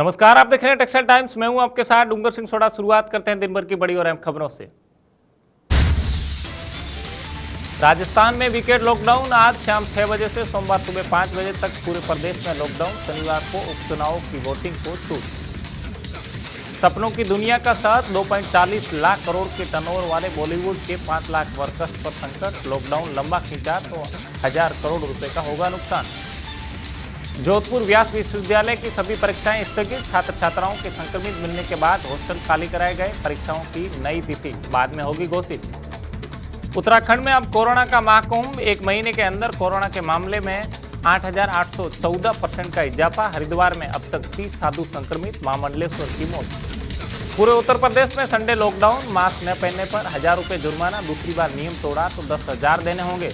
नमस्कार, आप देख रहे हैं टेक्सटाइल टाइम्स। मैं हूं आपके साथ डूंगर सिंह सोढ़ा। शुरुआत करते हैं दिन भर की बड़ी और अहम खबरों से। राजस्थान में वीकेंड लॉकडाउन। आज शाम 6 बजे से सोमवार सुबह 5 बजे तक पूरे प्रदेश में लॉकडाउन। शनिवार को उपचुनाव की वोटिंग को छूट। सपनों की दुनिया का साथ 2.40 लाख करोड़ के टर्नओवर वाले बॉलीवुड के 5 लाख वर्कर्स पर संकट। लॉकडाउन लंबा खींचा तो 1000 करोड़ रुपए का होगा नुकसान। जोधपुर व्यास विश्वविद्यालय की सभी परीक्षाएं स्थगित। छात्र छात्राओं के संक्रमित मिलने के बाद हॉस्टल खाली कराए गए। परीक्षाओं की नई तिथि बाद में होगी घोषित। उत्तराखंड में अब कोरोना का महाकुंभ। एक महीने के अंदर कोरोना के मामले में 8,814% का इजाफा। हरिद्वार में अब तक 30 साधु संक्रमित। महामंडलेश्वर की मौत। पूरे उत्तर प्रदेश में संडे लॉकडाउन। मास्क न पहनने पर 1000 रुपये जुर्माना। दूसरी बार नियम तोड़ा तो 10,000 देने होंगे।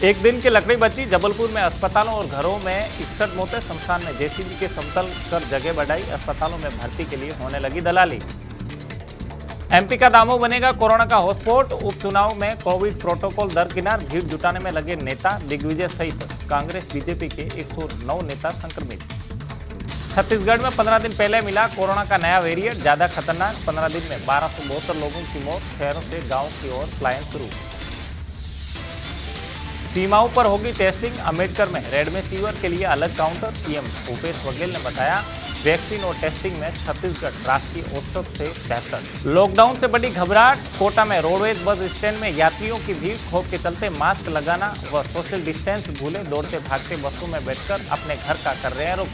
एक दिन की लकड़ी बची। जबलपुर में अस्पतालों और घरों में 61 मौतें। शमशान में जेसीबी के समतल कर जगह बढ़ाई। अस्पतालों में भर्ती के लिए होने लगी दलाली। एमपी का दामोह बनेगा कोरोना का हॉटस्पॉट। उपचुनाव में कोविड प्रोटोकॉल दरकिनार। भीड़ जुटाने में लगे नेता। दिग्विजय सहित कांग्रेस बीजेपी के 109 नेता संक्रमित। छत्तीसगढ़ में 15 दिन पहले मिला कोरोना का नया वेरिएंट, ज्यादा खतरनाक। 15 दिन में 1272 लोगों की मौत। शहरों से गाँव की ओर पलायन शुरू। सीमाओं पर होगी टेस्टिंग। अम्बेडकर में रेमडेसिविर के लिए अलग काउंटर। सीएम भूपेश बघेल ने बताया वैक्सीन और टेस्टिंग में छत्तीसगढ़ राष्ट्रीय औसत से बेहतर। लॉकडाउन से बड़ी घबराहट। कोटा में रोडवेज बस स्टैंड में यात्रियों की भीड़। खौफ के चलते मास्क लगाना व सोशल डिस्टेंस भूले। दौड़ते भागते बसों में बैठकर अपने घर का कर रहे हैं रुख।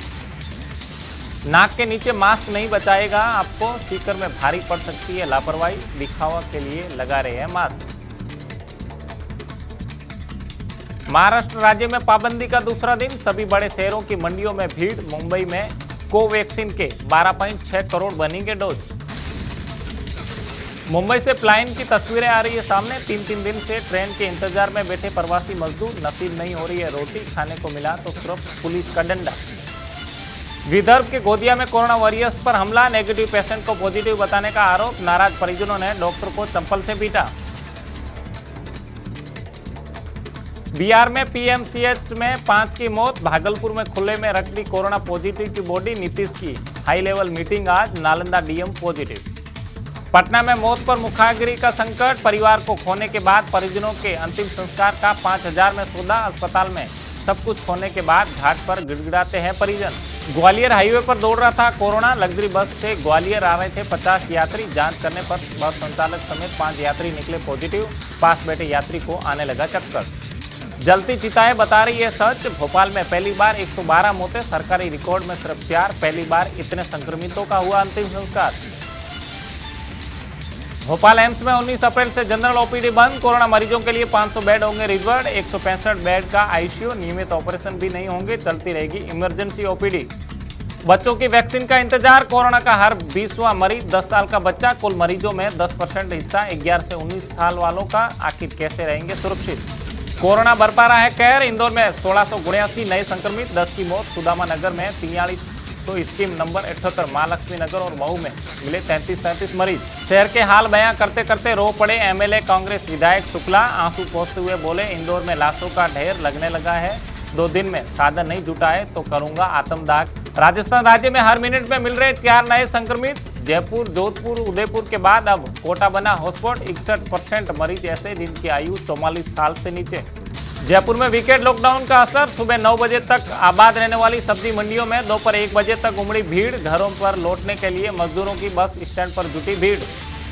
नाक के नीचे मास्क नहीं बचाएगा आपको। स्पीकर में भारी पड़ सकती है लापरवाही। दिखावा के लिए लगा रहे हैं मास्क। महाराष्ट्र राज्य में पाबंदी का दूसरा दिन। सभी बड़े शहरों की मंडियों में भीड़। मुंबई में कोवैक्सीन के 12.6 करोड़ बनेंगे डोज। मुंबई से प्लाइन की तस्वीरें आ रही है सामने। 3 दिन से ट्रेन के इंतजार में बैठे प्रवासी मजदूर। नसीब नहीं हो रही है रोटी। खाने को मिला तो सिर्फ पुलिस का डंडा। विदर्भ के गोदिया में कोरोना वॉरियर्स पर हमला। नेगेटिव पेशेंट को पॉजिटिव बताने का आरोप। नाराज परिजनों ने डॉक्टर को चंपल से पीटा। बिहार में पीएमसीएच में 5 की मौत। भागलपुर में खुले में रख दी कोरोना पॉजिटिव की बॉडी। नीतीश की हाई लेवल मीटिंग आज। Nalanda DM positive. पटना में मौत पर मुखाग्नि का संकट। परिवार को खोने के बाद परिजनों के अंतिम संस्कार का 5000 में सौदा। अस्पताल में सब कुछ खोने के बाद घाट पर गिड़गिड़ाते हैं परिजन। ग्वालियर हाईवे पर दौड़ रहा था कोरोना। लग्जरी बस से ग्वालियर आ रहे थे 50 यात्री। जांच करने पर बस संचालक समेत 5 यात्री निकले पॉजिटिव। पास बैठे यात्री को आने लगा चक्कर। जलती चिताएं बता रही है सच। भोपाल में पहली बार 112 मौतें। सरकारी रिकॉर्ड में सिर्फ 4। पहली बार इतने संक्रमितों का हुआ अंतिम संस्कार। भोपाल एम्स में 19 अप्रैल से जनरल ओपीडी बंद। कोरोना मरीजों के लिए 500 बेड होंगे रिजर्व। 165 बेड का आईसीयू। नियमित ऑपरेशन भी नहीं होंगे। चलती रहेगी इमरजेंसी ओपीडी। बच्चों की वैक्सीन का इंतजार। कोरोना का हर 20वां मरीज 10 साल का बच्चा। कुल मरीजों में 10% हिस्सा 11 से 19 साल वालों का। आखिर कैसे रहेंगे सुरक्षित। कोरोना बरपा रहा है कहर। इंदौर में 1679 नए संक्रमित। 10 की मौत। सुदामा नगर में 43 तो स्कीम नंबर 78। महालक्ष्मी नगर और महू में मिले 33 मरीज। शहर के हाल बयां करते करते रो पड़े एमएलए कांग्रेस विधायक शुक्ला। आंसू पोंछते हुए बोले इंदौर में लाशों का ढेर लगने लगा है। 2 दिन में साधन नहीं जुटाए तो करूंगा आत्मदाह। राजस्थान राज्य में हर मिनट में मिल रहे 4 नए संक्रमित। जयपुर, जोधपुर, उदयपुर के बाद अब कोटा बना हॉटस्पॉट। 61% मरीज ऐसे जिनकी आयु 44 साल से नीचे। जयपुर में वीकेंड लॉकडाउन का असर। सुबह 9 बजे तक आबाद रहने वाली सब्जी मंडियों में दोपहर 1 बजे तक उमड़ी भीड़। घरों पर लौटने के लिए मजदूरों की बस स्टैंड पर जुटी भीड़।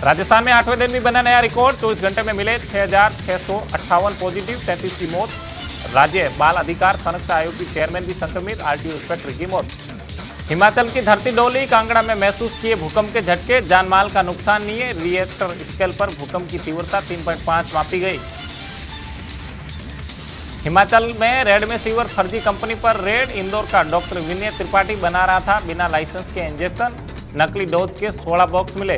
राजस्थान में 8वें दिन भी बना नया रिकॉर्ड। 24 घंटे में मिले 6,658 पॉजिटिव। 33 की मौत। राज्य बाल अधिकार संरक्षण आयोग की चेयरमैन भी संक्रमित। आरटीओ इंस्पेक्टर की मौत। हिमाचल की धरती डोली। कांगड़ा में महसूस किए भूकंप के झटके। जानमाल का नुकसान नहीं है। रिएक्टर स्केल पर भूकंप की तीव्रता 3.5 मापी गई। हिमाचल में रेमडेसिविर फर्जी कंपनी पर रेड। इंदौर का डॉक्टर विनय त्रिपाठी बना रहा था बिना लाइसेंस के इंजेक्शन। नकली डोज के 16 बॉक्स मिले।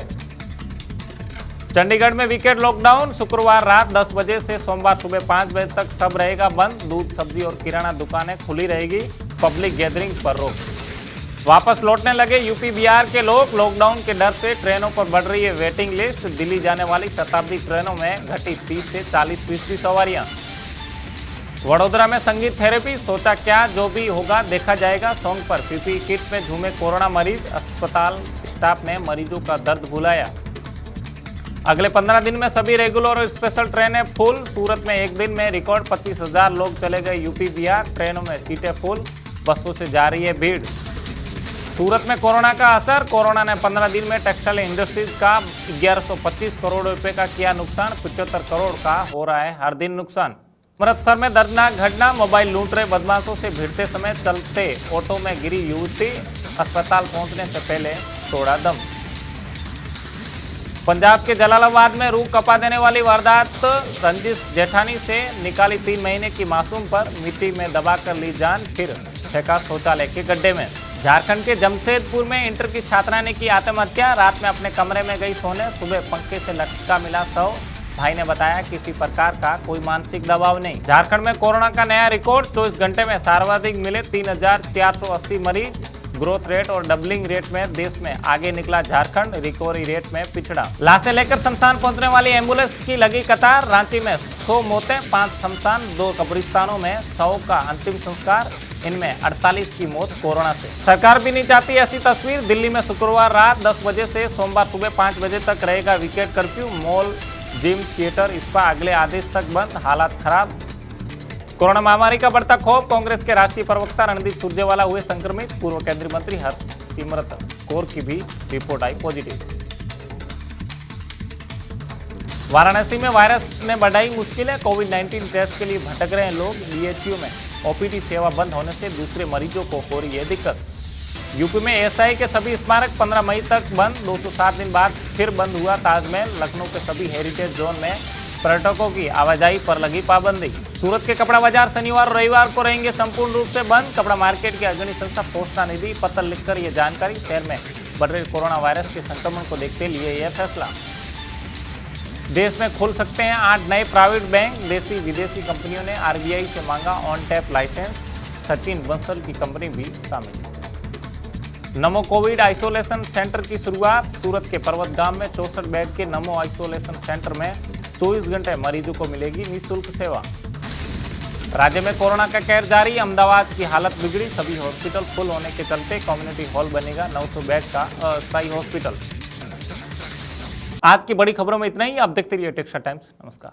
चंडीगढ़ में वीकेंड लॉकडाउन। शुक्रवार रात 10 बजे से सोमवार सुबह 5 बजे तक सब रहेगा बंद। दूध, सब्जी और किराना दुकानें खुली रहेगी। पब्लिक गैदरिंग पर रोक। वापस लौटने लगे यूपी बिहार के लोग। लॉकडाउन के डर से ट्रेनों पर बढ़ रही है वेटिंग लिस्ट। दिल्ली जाने वाली शताब्दी ट्रेनों में घटी 30 से 40% सवारियां। वडोदरा में संगीत थेरेपी, सोचा क्या जो भी होगा देखा जाएगा सॉन्ग पर पीपीई किट में झूमे कोरोना मरीज, अस्पताल स्टाफ ने मरीजों का दर्द भुलाया। अगले 15 दिन में सभी रेगुलर और स्पेशल ट्रेनें फुल। सूरत में एक दिन में रिकॉर्ड 25,000 लोग चले गए यूपी बिहार, ट्रेनों में सीटें फुल, बसों से जा रही है भीड़। सूरत में कोरोना का असर, कोरोना ने 15 दिन में टेक्सटाइल इंडस्ट्रीज का 1125 करोड़ रुपए का किया नुकसान, 75 करोड़ का हो रहा है हर दिन नुकसान। अमृतसर में दर्दनाक घटना, मोबाइल लूट रहे बदमाशों से भिड़ते समय चलते ऑटो में गिरी युवती, अस्पताल पहुंचने से पहले तोड़ा दम। पंजाब के जलालाबाद में रूह कपा देने वाली वारदात, रंजिश जेठानी से निकाली 3 महीने की मासूम पर मिट्टी में दबाकर ली जान, फिर फेंका शौचालय के गड्ढे में। झारखंड के जमशेदपुर में इंटर की छात्रा ने की आत्महत्या, रात में अपने कमरे में गई सोने, सुबह पंखे से लटका मिला शव। भाई ने बताया किसी प्रकार का कोई मानसिक दबाव नहीं। झारखंड में कोरोना का नया रिकॉर्ड, 24 घंटे में सर्वाधिक मिले 3,480 मरीज। ग्रोथ रेट और डबलिंग रेट में देश में आगे निकला झारखंड, रिकवरी रेट में पिछड़ा। लाशें लेकर शमशान पहुंचने वाली एम्बुलेंस की लगी कतार, रांची में 100 मौतें, 5 शमशान, 2 कब्रिस्तानों में 100 का अंतिम संस्कार, इनमें 48 की मौत कोरोना से। सरकार भी नहीं चाहती ऐसी तस्वीर। दिल्ली में शुक्रवार रात 10 बजे से सोमवार सुबह 5 बजे तक रहेगा weekend curfew. Mall, gym, theatre, spa अगले आदेश तक बंद, हालात खराब। कोरोना महामारी का बढ़ता खौफ, कांग्रेस के राष्ट्रीय प्रवक्ता रणदीप सुरजेवाला हुए संक्रमित, पूर्व केंद्रीय मंत्री हरसिमरत कौर की भी रिपोर्ट आई पॉजिटिव। वाराणसी में वायरस ने बढ़ाई मुश्किलें, कोविड-19 टेस्ट के लिए भटक रहे हैं लोग। बीएचयू में ओपीडी सेवा बंद होने से दूसरे मरीजों को हो रही है दिक्कत। यूपी में एएसआई के सभी स्मारक 15 मई तक बंद, 207 दिन बाद फिर बंद हुआ ताजमहल। लखनऊ के सभी हेरिटेज जोन में पर्यटकों की आवाजाही पर लगी पाबंदी। सूरत के कपड़ा बाजार शनिवार और रविवार को रहेंगे संपूर्ण रूप से बंद। कपड़ा मार्केट की अग्रणी संस्था पोस्टा निधि पत्र लिखकर ये जानकारी। शहर में बढ़ रहे कोरोना वायरस के संक्रमण को देखते लिए यह फैसला। देश में खुल सकते हैं 8 नए प्राइवेट बैंक, देसी विदेशी कंपनियों ने आरबीआई से मांगा on tap licence, Sachin Bansal की कंपनी भी शामिल। नमो कोविड आइसोलेशन सेंटर की शुरुआत, सूरत के पर्वत गांव में 64 बेड के नमो आइसोलेशन सेंटर में 24 घंटे मरीजों को मिलेगी निःशुल्क सेवा। राज्य में कोरोना का कहर जारी, अहमदाबाद की हालत बिगड़ी, सभी हॉस्पिटल फुल होने के चलते कम्युनिटी हॉल बनेगा 900 बेड का अस्थायी हॉस्पिटल। आज की बड़ी खबरों में इतना ही। आप देखते रहिए टेक्सटा टाइम्स। नमस्कार।